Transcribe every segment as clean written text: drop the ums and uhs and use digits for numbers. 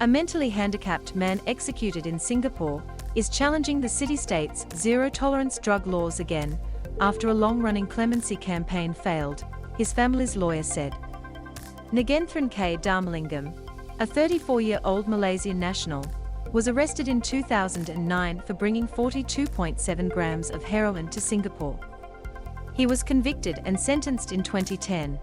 a mentally handicapped man executed in Singapore, is challenging the city-state's zero-tolerance drug laws again, after a long-running clemency campaign failed, his family's lawyer said. Nagaenthran K Dharmalingam, a 34-year-old Malaysian national, was arrested in 2009 for bringing 42.7 grams of heroin to Singapore. He was convicted and sentenced in 2010.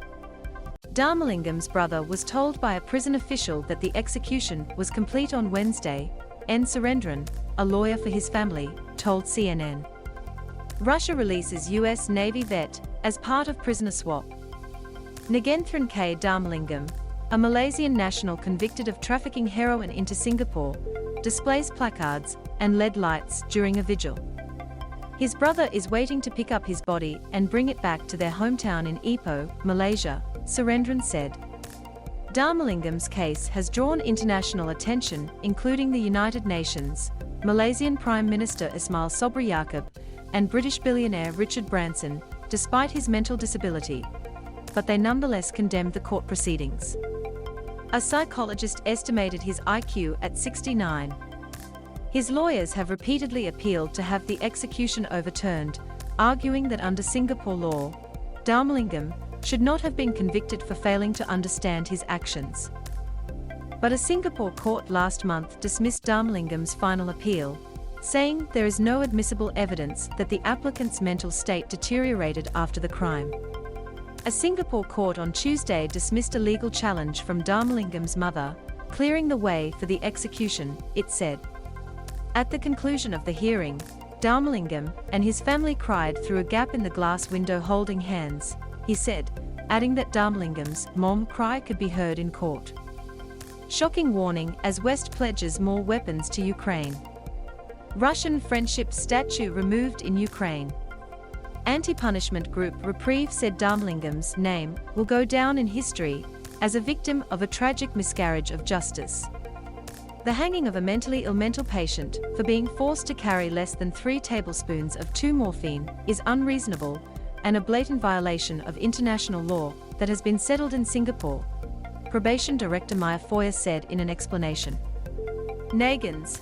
Dharmalingam's brother was told by a prison official that the execution was complete on Wednesday, N. Surendran, a lawyer for his family, told CNN. Russia releases US Navy vet as part of prisoner swap. Nagaenthran K Dharmalingam, a Malaysian national convicted of trafficking heroin into Singapore, displays placards and LED lights during a vigil. His brother is waiting to pick up his body and bring it back to their hometown in Ipoh, Malaysia, Surendran said. Dharmalingam's case has drawn international attention, including the United Nations, Malaysian Prime Minister Ismail Sabri Yaakob, and British billionaire Richard Branson, despite his mental disability. But they nonetheless condemned the court proceedings. A psychologist estimated his IQ at 69. His lawyers have repeatedly appealed to have the execution overturned, arguing that under Singapore law, Dharmalingam should not have been convicted for failing to understand his actions. But a Singapore court last month dismissed Dharmalingam's final appeal, saying there is no admissible evidence that the applicant's mental state deteriorated after the crime. A Singapore court on Tuesday dismissed a legal challenge from Dharmalingam's mother, clearing the way for the execution, it said. At the conclusion of the hearing, Dharmalingam and his family cried through a gap in the glass window holding hands, he said, adding that Dharmalingam's mom cry could be heard in court. Shocking warning as West pledges more weapons to Ukraine. Russian friendship statue removed in Ukraine. Anti-punishment group Reprieve said Dharmalingam's name will go down in history as a victim of a tragic miscarriage of justice. The hanging of a mentally ill mental patient for being forced to carry less than 3 tablespoons of 2-morphine is unreasonable and a blatant violation of international law that has been settled in Singapore, Probation Director Maya Foyer said in an explanation. Nagans.